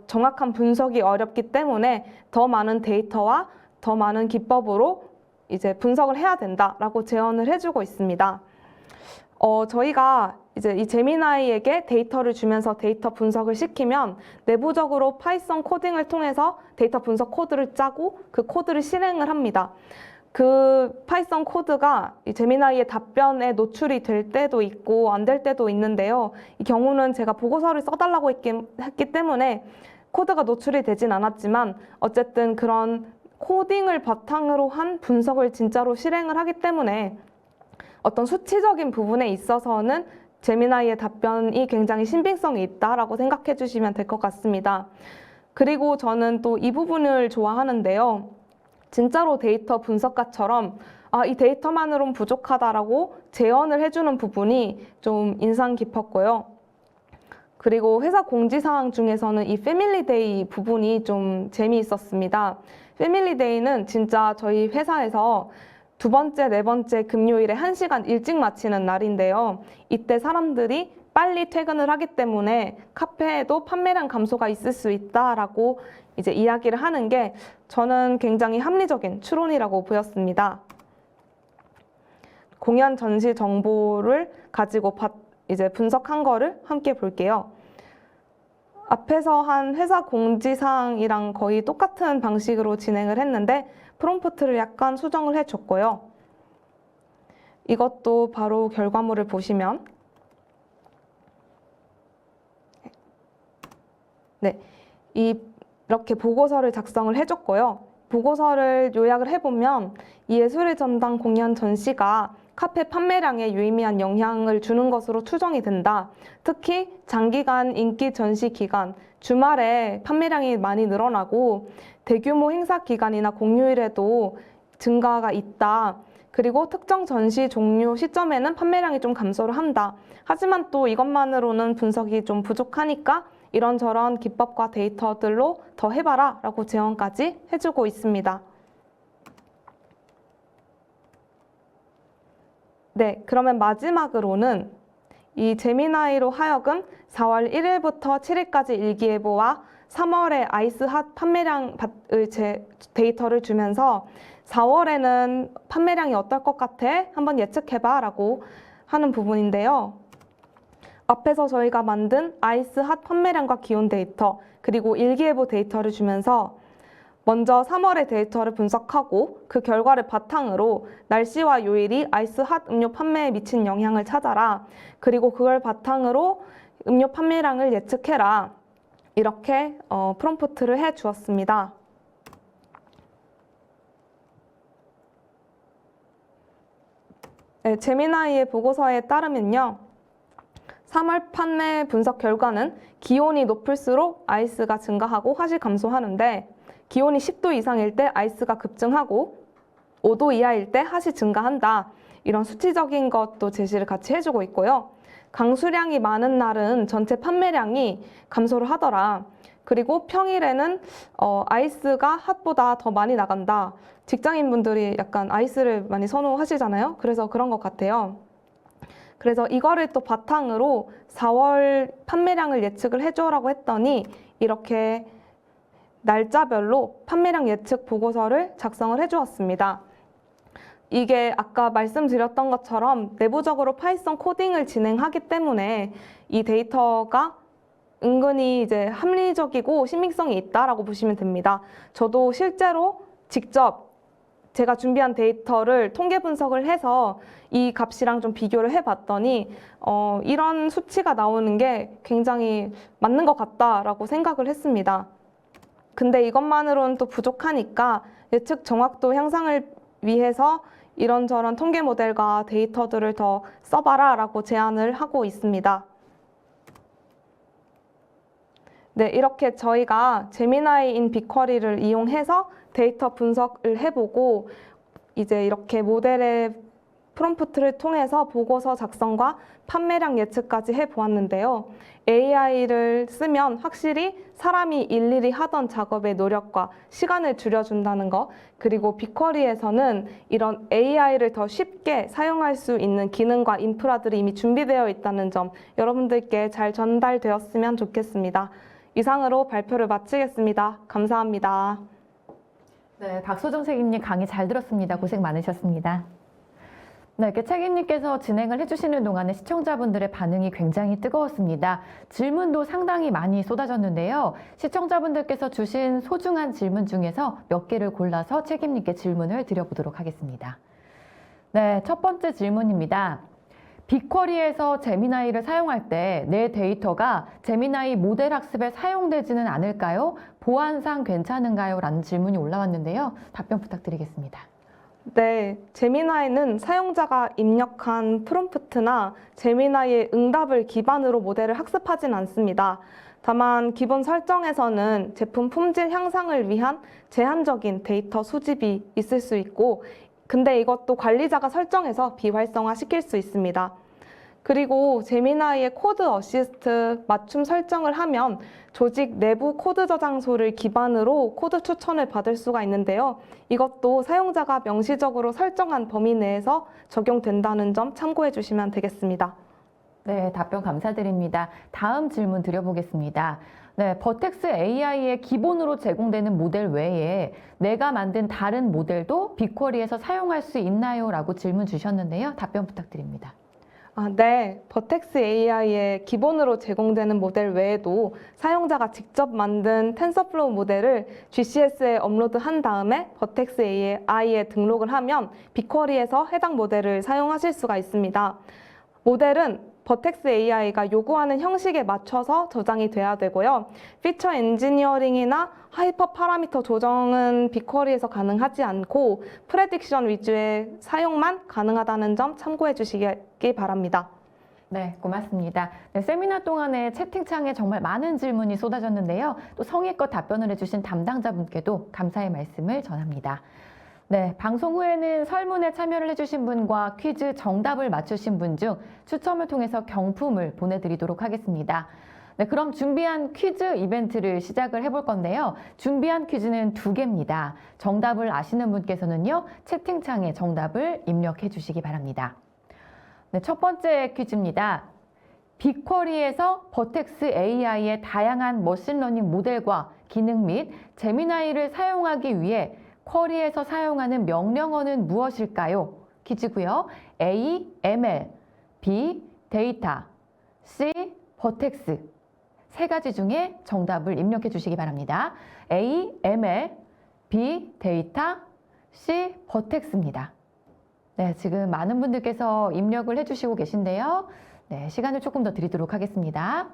정확한 분석이 어렵기 때문에 더 많은 데이터와 더 많은 기법으로 이제 분석을 해야 된다라고 제언을 해주고 있습니다. 저희가 이제 이 제미나이에게 데이터를 주면서 데이터 분석을 시키면 내부적으로 파이썬 코딩을 통해서 데이터 분석 코드를 짜고 그 코드를 실행을 합니다. 그 파이썬 코드가 이 제미나이의 답변에 노출이 될 때도 있고 안 될 때도 있는데요. 이 경우는 제가 보고서를 써달라고 했기 때문에 코드가 노출이 되진 않았지만 어쨌든 그런 코딩을 바탕으로 한 분석을 진짜로 실행을 하기 때문에 어떤 수치적인 부분에 있어서는 제미나이의 답변이 굉장히 신빙성이 있다라고 생각해 주시면 될 것 같습니다. 그리고 저는 또 이 부분을 좋아하는데요. 진짜로 데이터 분석가처럼 이 데이터만으로는 부족하다라고 제언을 해주는 부분이 좀 인상 깊었고요. 그리고 회사 공지사항 중에서는 이 패밀리데이 부분이 좀 재미있었습니다. 패밀리데이는 진짜 저희 회사에서 두 번째, 네 번째 금요일에 1시간 일찍 마치는 날인데요. 이때 사람들이 빨리 퇴근을 하기 때문에 카페에도 판매량 감소가 있을 수 있다라고 이제 이야기를 하는 게 저는 굉장히 합리적인 추론이라고 보였습니다. 공연 전시 정보를 가지고 이제 분석한 거를 함께 볼게요. 앞에서 한 회사 공지사항이랑 거의 똑같은 방식으로 진행을 했는데 프롬프트를 약간 수정을 해줬고요. 이것도 바로 결과물을 보시면 네, 이렇게 보고서를 작성을 해줬고요. 보고서를 요약을 해보면 이 예술의 전당 공연 전시가 카페 판매량에 유의미한 영향을 주는 것으로 추정이 된다. 특히 장기간 인기 전시 기간, 주말에 판매량이 많이 늘어나고 대규모 행사 기간이나 공휴일에도 증가가 있다. 그리고 특정 전시 종료 시점에는 판매량이 좀 감소를 한다. 하지만 또 이것만으로는 분석이 좀 부족하니까 이런저런 기법과 데이터들로 더 해봐라 라고 제언까지 해주고 있습니다. 네, 그러면 마지막으로는 이 제미나이로 하여금 4월 1일부터 7일까지 일기예보와 3월에 아이스핫 판매량을 데이터를 주면서 4월에는 판매량이 어떨 것 같아? 한번 예측해봐 라고 하는 부분인데요. 앞에서 저희가 만든 아이스핫 판매량과 기온 데이터 그리고 일기예보 데이터를 주면서 먼저 3월의 데이터를 분석하고 그 결과를 바탕으로 날씨와 요일이 아이스핫 음료 판매에 미친 영향을 찾아라. 그리고 그걸 바탕으로 음료 판매량을 예측해라. 이렇게 프롬프트를 해 주었습니다. 네, 제미나이의 보고서에 따르면요. 3월 판매 분석 결과는 기온이 높을수록 아이스가 증가하고 핫이 감소하는데 기온이 10도 이상일 때 아이스가 급증하고 5도 이하일 때 핫이 증가한다. 이런 수치적인 것도 제시를 같이 해주고 있고요. 강수량이 많은 날은 전체 판매량이 감소를 하더라. 그리고 평일에는 아이스가 핫보다 더 많이 나간다. 직장인분들이 약간 아이스를 많이 선호하시잖아요. 그래서 그런 것 같아요. 그래서 이거를 또 바탕으로 4월 판매량을 예측을 해줘라고 했더니 이렇게 날짜별로 판매량 예측 보고서를 작성을 해주었습니다. 이게 아까 말씀드렸던 것처럼 내부적으로 파이썬 코딩을 진행하기 때문에 이 데이터가 은근히 이제 합리적이고 신빙성이 있다라고 보시면 됩니다. 저도 실제로 직접 제가 준비한 데이터를 통계 분석을 해서 이 값이랑 좀 비교를 해봤더니 이런 수치가 나오는 게 굉장히 맞는 것 같다라고 생각을 했습니다. 근데 이것만으로는 또 부족하니까 예측 정확도 향상을 위해서 이런저런 통계 모델과 데이터들을 더 써봐라 라고 제안을 하고 있습니다. 네, 이렇게 저희가 제미나이인 빅쿼리를 이용해서 데이터 분석을 해보고 이제 이렇게 모델의 프롬프트를 통해서 보고서 작성과 판매량 예측까지 해보았는데요. AI를 쓰면 확실히 사람이 일일이 하던 작업의 노력과 시간을 줄여준다는 거, 그리고 빅쿼리에서는 이런 AI를 더 쉽게 사용할 수 있는 기능과 인프라들이 이미 준비되어 있다는 점 여러분들께 잘 전달되었으면 좋겠습니다. 이상으로 발표를 마치겠습니다. 감사합니다. 네, 박소정 책임님 강의 잘 들었습니다. 고생 많으셨습니다. 네, 이렇게 책임님께서 진행을 해주시는 동안에 시청자분들의 반응이 굉장히 뜨거웠습니다. 질문도 상당히 많이 쏟아졌는데요. 시청자분들께서 주신 소중한 질문 중에서 몇 개를 골라서 책임님께 질문을 드려보도록 하겠습니다. 네, 첫 번째 질문입니다. 빅쿼리에서 제미나이를 사용할 때 내 데이터가 제미나이 모델 학습에 사용되지는 않을까요? 보안상 괜찮은가요? 라는 질문이 올라왔는데요. 답변 부탁드리겠습니다. 네, 제미나이는 사용자가 입력한 프롬프트나 제미나이의 응답을 기반으로 모델을 학습하진 않습니다. 다만 기본 설정에서는 제품 품질 향상을 위한 제한적인 데이터 수집이 있을 수 있고, 근데 이것도 관리자가 설정해서 비활성화 시킬 수 있습니다. 그리고 제미나이의 코드 어시스트 맞춤 설정을 하면 조직 내부 코드 저장소를 기반으로 코드 추천을 받을 수가 있는데요. 이것도 사용자가 명시적으로 설정한 범위 내에서 적용된다는 점 참고해 주시면 되겠습니다. 네, 답변 감사드립니다. 다음 질문 드려보겠습니다. 네, 버텍스 AI의 기본으로 제공되는 모델 외에 내가 만든 다른 모델도 빅쿼리에서 사용할 수 있나요? 라고 질문 주셨는데요. 답변 부탁드립니다. 네, 버텍스 AI의 기본으로 제공되는 모델 외에도 사용자가 직접 만든 텐서플로우 모델을 GCS에 업로드한 다음에 버텍스 AI에 등록을 하면 빅쿼리에서 해당 모델을 사용하실 수가 있습니다. 모델은 버텍스 AI가 요구하는 형식에 맞춰서 저장이 돼야 되고요. 피처 엔지니어링이나 하이퍼 파라미터 조정은 빅쿼리에서 가능하지 않고 프레딕션 위주의 사용만 가능하다는 점 참고해 주시기 바랍니다. 네, 고맙습니다. 네, 세미나 동안에 채팅창에 정말 많은 질문이 쏟아졌는데요. 또 성의껏 답변을 해주신 담당자분께도 감사의 말씀을 전합니다. 네, 방송 후에는 설문에 참여를 해주신 분과 퀴즈 정답을 맞추신 분 중 추첨을 통해서 경품을 보내드리도록 하겠습니다. 네, 그럼 준비한 퀴즈 이벤트를 시작을 해볼 건데요. 준비한 퀴즈는 2개입니다. 정답을 아시는 분께서는요, 채팅창에 정답을 입력해 주시기 바랍니다. 네, 첫 번째 퀴즈입니다. 빅쿼리에서 버텍스 AI의 다양한 머신러닝 모델과 기능 및 제미나이를 사용하기 위해 쿼리에서 사용하는 명령어는 무엇일까요? 퀴즈고요. A, ML, B, 데이터, C, 버텍스. 세 가지 중에 정답을 입력해 주시기 바랍니다. A, ML, B, 데이터, C, 버텍스입니다. 네, 지금 많은 분들께서 입력을 해주시고 계신데요. 네, 시간을 조금 더 드리도록 하겠습니다.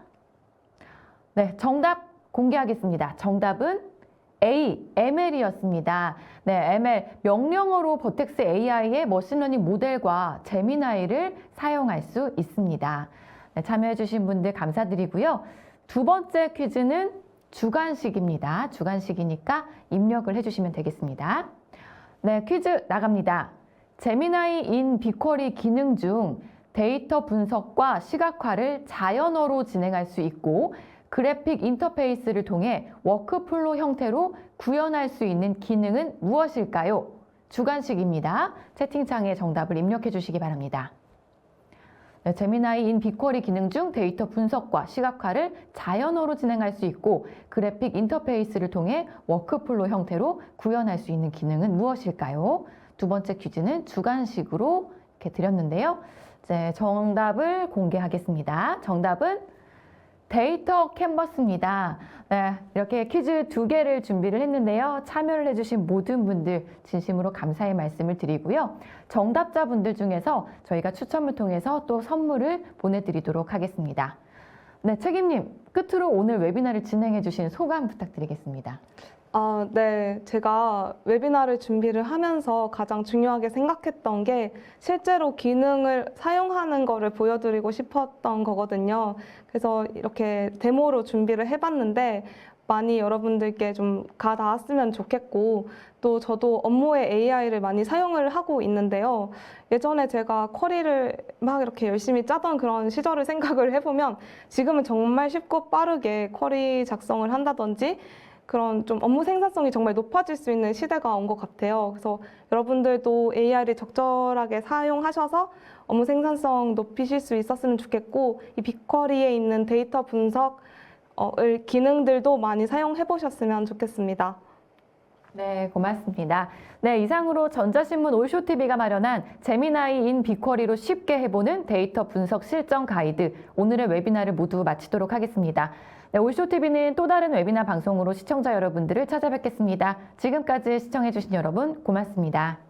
네, 정답 공개하겠습니다. 정답은 A, ML이었습니다. 네, ML, 명령어로 버텍스 AI의 머신러닝 모델과 제미나이를 사용할 수 있습니다. 네, 참여해주신 분들 감사드리고요. 두 번째 퀴즈는 주관식입니다. 주관식이니까 입력을 해주시면 되겠습니다. 네, 퀴즈 나갑니다. 제미나이 인 빅쿼리 기능 중 데이터 분석과 시각화를 자연어로 진행할 수 있고 그래픽 인터페이스를 통해 워크플로 형태로 구현할 수 있는 기능은 무엇일까요? 주관식입니다. 채팅창에 정답을 입력해 주시기 바랍니다. 네, 제미나이 인 빅쿼리 기능 중 데이터 분석과 시각화를 자연어로 진행할 수 있고 그래픽 인터페이스를 통해 워크플로 형태로 구현할 수 있는 기능은 무엇일까요? 두 번째 퀴즈는 주관식으로 이렇게 드렸는데요. 이제 정답을 공개하겠습니다. 정답은 데이터 캔버스입니다. 네, 이렇게 퀴즈 2개를 준비를 했는데요. 참여를 해주신 모든 분들 진심으로 감사의 말씀을 드리고요. 정답자분들 중에서 저희가 추첨을 통해서 또 선물을 보내드리도록 하겠습니다. 네, 책임님, 끝으로 오늘 웨비나를 진행해 주신 소감 부탁드리겠습니다. 네. 제가 웨비나를 준비를 하면서 가장 중요하게 생각했던 게 실제로 기능을 사용하는 거를 보여드리고 싶었던 거거든요. 그래서 이렇게 데모로 준비를 해봤는데 많이 여러분들께 좀 가닿았으면 좋겠고 또 저도 업무에 AI를 많이 사용을 하고 있는데요. 예전에 제가 쿼리를 막 이렇게 열심히 짜던 그런 시절을 생각을 해보면 지금은 정말 쉽고 빠르게 쿼리 작성을 한다든지 그런 좀 업무 생산성이 정말 높아질 수 있는 시대가 온 것 같아요. 그래서 여러분들도 AI를 적절하게 사용하셔서 업무 생산성 높이실 수 있었으면 좋겠고 이 빅쿼리에 있는 데이터 분석 기능들도 많이 사용해 보셨으면 좋겠습니다. 네, 고맙습니다. 네, 이상으로 전자신문 올쇼TV가 마련한 제미나이 인 빅쿼리로 쉽게 해보는 데이터 분석 실전 가이드 오늘의 웨비나를 모두 마치도록 하겠습니다. 네, 올쇼TV는 또 다른 웨비나 방송으로 시청자 여러분들을 찾아뵙겠습니다. 지금까지 시청해주신 여러분 고맙습니다.